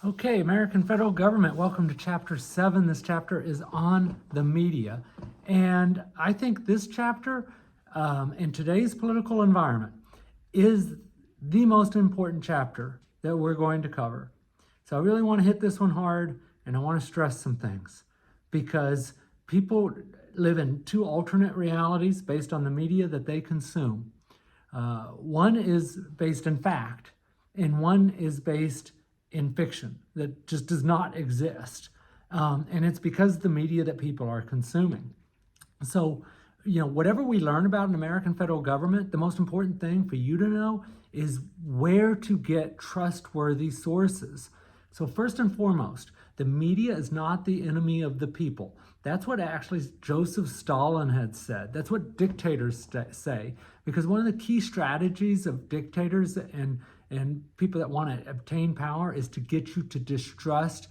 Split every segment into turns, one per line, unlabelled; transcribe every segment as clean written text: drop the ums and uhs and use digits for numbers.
Okay, American federal government, welcome to chapter 7. This chapter is on the media. And I think this chapter, in today's political environment, is the most important chapter that we're going to cover. So I really want to hit this one hard, and I want to stress some things because people live in two alternate realities based on the media that they consume. One is based in fact, and one is based in fiction that just does not exist. And it's because of the media that people are consuming. So, whatever we learn about an American federal government, the most important thing for you to know is where to get trustworthy sources. So, first and foremost, the media is not the enemy of the people. That's what actually Joseph Stalin had said. That's what dictators say. Because one of the key strategies of dictators and people that want to obtain power is to get you to distrust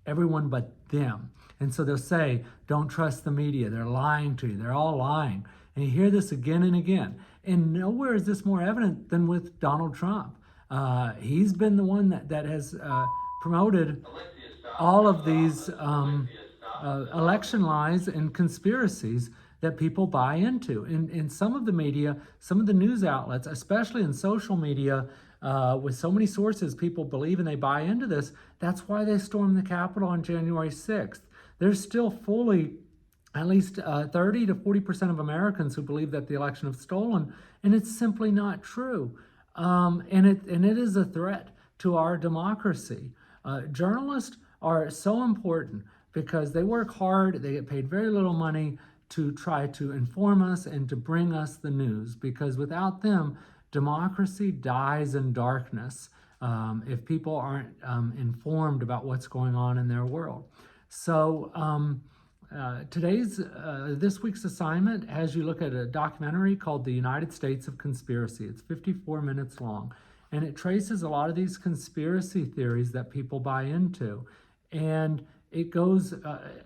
everyone but them. And so they'll say, don't trust the media. They're lying to you. They're all lying. And you hear this again and again. And nowhere is this more evident than with Donald Trump. He's been the one that has promoted all of these election lies and conspiracies that people buy into. In some of the media, some of the news outlets, especially in social media, with so many sources, people believe and they buy into this. That's why they stormed the Capitol on January 6th. There's still fully at least 30 to 40% of Americans who believe that the election was stolen, and it's simply not true. And it is a threat to our democracy. Journalists are so important because they work hard, they get paid very little money to try to inform us and to bring us the news, because without them, democracy dies in darkness if people aren't informed about what's going on in their world. So this week's assignment has you look at a documentary called The United States of Conspiracy. It's 54 minutes long, and it traces a lot of these conspiracy theories that people buy into. And it goes,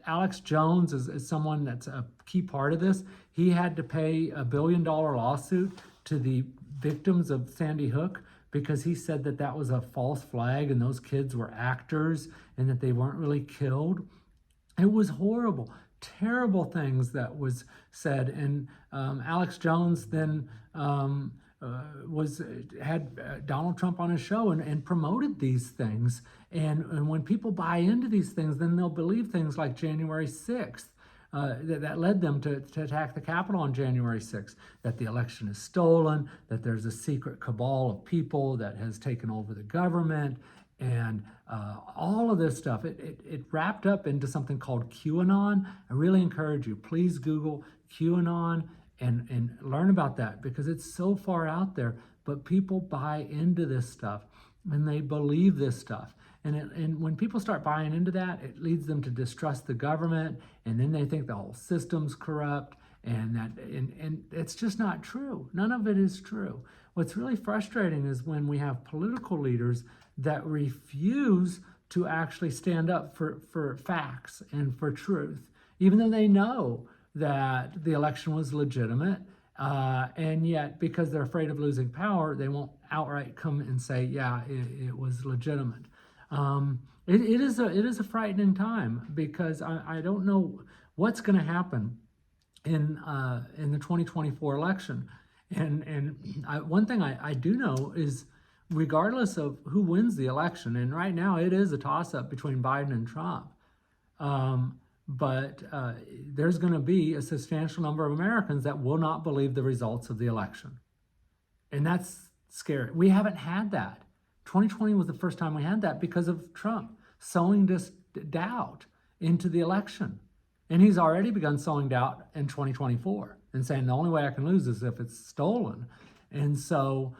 Alex Jones is someone that's a key part of this. He had to pay a $1 billion lawsuit to the victims of Sandy Hook because he said that that was a false flag and those kids were actors and that they weren't really killed. It was horrible, terrible things that was said. And Alex Jones then had Donald Trump on his show and promoted these things. And when people buy into these things, then they'll believe things like January 6th. That led them to attack the Capitol on January 6th, that the election is stolen, that there's a secret cabal of people that has taken over the government, and all of this stuff. It wrapped up into something called QAnon. I really encourage you, please Google QAnon and learn about that, because it's so far out there, but people buy into this stuff and they believe this stuff. And when people start buying into that, it leads them to distrust the government, and then they think the whole system's corrupt, and it's just not true. None of it is true. What's really frustrating is when we have political leaders that refuse to actually stand up for facts and for truth, even though they know that the election was legitimate, and yet because they're afraid of losing power, they won't outright come and say, yeah, it was legitimate. It is a frightening time, because I don't know what's going to happen in the 2024 election. And one thing I do know is, regardless of who wins the election, and right now it is a toss-up between Biden and Trump, but there's going to be a substantial number of Americans that will not believe the results of the election. And that's scary. We haven't had that. 2020 was the first time we had that because of Trump sowing this doubt into the election. And he's already begun sowing doubt in 2024 and saying the only way I can lose is if it's stolen. And so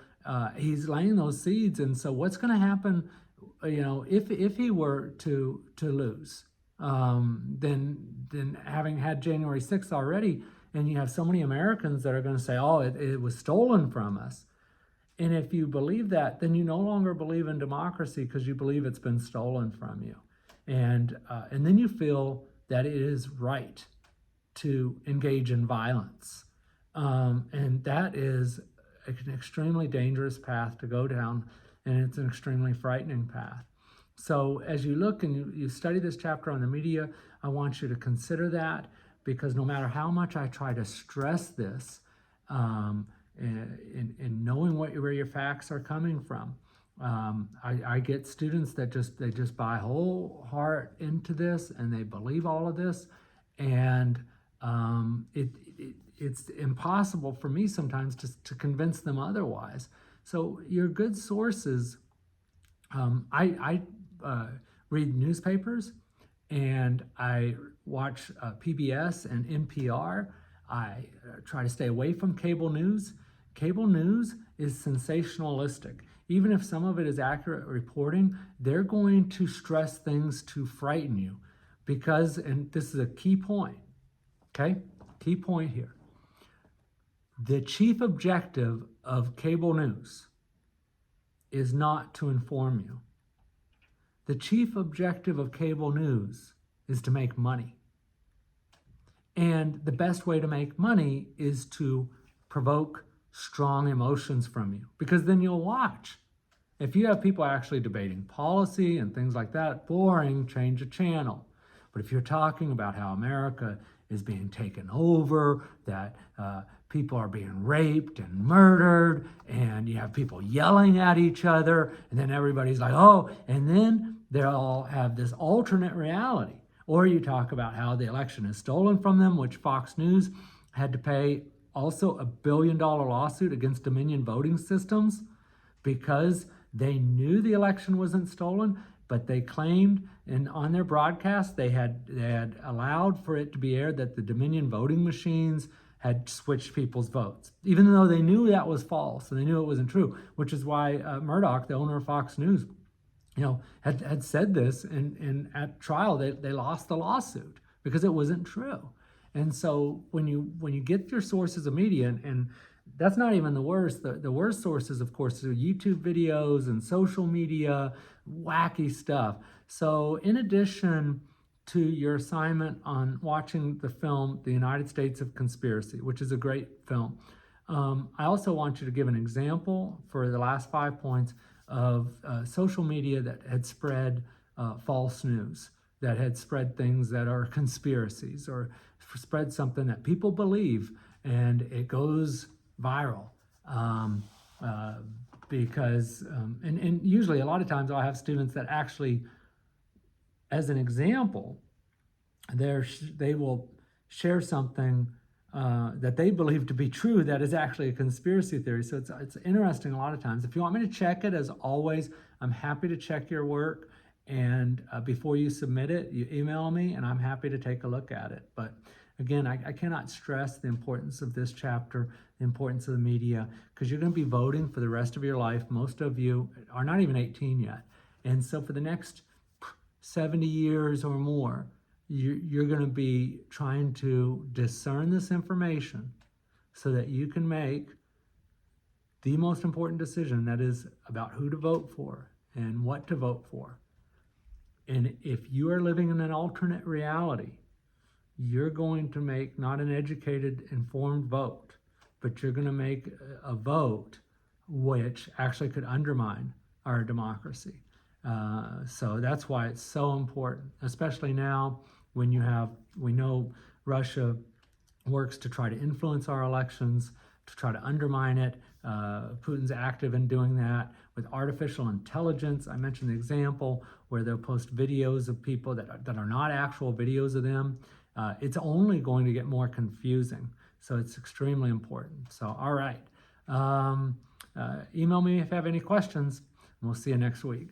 he's laying those seeds. And so what's going to happen, if he were to lose, then having had January 6th already, and you have so many Americans that are going to say, oh, it was stolen from us. And if you believe that, then you no longer believe in democracy because you believe it's been stolen from you. And then you feel that it is right to engage in violence. And that is an extremely dangerous path to go down, and it's an extremely frightening path. So as you look and you study this chapter on the media, I want you to consider that, because no matter how much I try to stress this, in knowing where your facts are coming from, I get students that they just buy whole heart into this, and they believe all of this, and it's impossible for me sometimes to convince them otherwise. So your good sources, I read newspapers, and I watch PBS and NPR. I try to stay away from cable news. Cable news is sensationalistic. Even if some of it is accurate reporting, they're going to stress things to frighten you, because, and this is a key point, okay? Key point here. The chief objective of cable news is not to inform you. The chief objective of cable news is to make money. And the best way to make money is to provoke strong emotions from you, because then you'll watch. If you have people actually debating policy and things like that, boring, change the channel. But if you're talking about how America is being taken over, that people are being raped and murdered, and you have people yelling at each other, and then everybody's like, oh, and then they all have this alternate reality. Or you talk about how the election is stolen from them, which Fox News had to pay also $1 billion lawsuit against Dominion Voting Systems, because they knew the election wasn't stolen, but they claimed, and on their broadcast, they had allowed for it to be aired that the Dominion voting machines had switched people's votes, even though they knew that was false and they knew it wasn't true, which is why Murdoch, the owner of Fox News, had said this, and at trial they lost the lawsuit because it wasn't true. And so when you get your sources of media, and that's not even the worst. The worst sources, of course, are YouTube videos and social media, wacky stuff. So in addition to your assignment on watching the film The United States of Conspiracy, which is a great film, I also want you to give an example for the last 5 points of social media that had spread false news, that had spread things that are conspiracies, or spread something that people believe, and it goes viral. Because, and usually a lot of times I'll have students that actually, as an example, they will share something that they believe to be true that is actually a conspiracy theory. So it's interesting a lot of times. If you want me to check it, as always, I'm happy to check your work. And before you submit it, you email me, and I'm happy to take a look at it. But again, I cannot stress the importance of this chapter, the importance of the media, because you're going to be voting for the rest of your life. Most of you are not even 18 yet. And so for the next 70 years or more, you're going to be trying to discern this information so that you can make the most important decision, that is about who to vote for and what to vote for. And if you are living in an alternate reality, you're going to make not an educated, informed vote, but you're going to make a vote which actually could undermine our democracy. So that's why it's so important, especially now when we know Russia works to try to influence our elections, to try to undermine it. Putin's active in doing that with artificial intelligence. I mentioned the example where they'll post videos of people that are not actual videos of them. It's only going to get more confusing. So it's extremely important. So, all right. Email me if you have any questions, and we'll see you next week.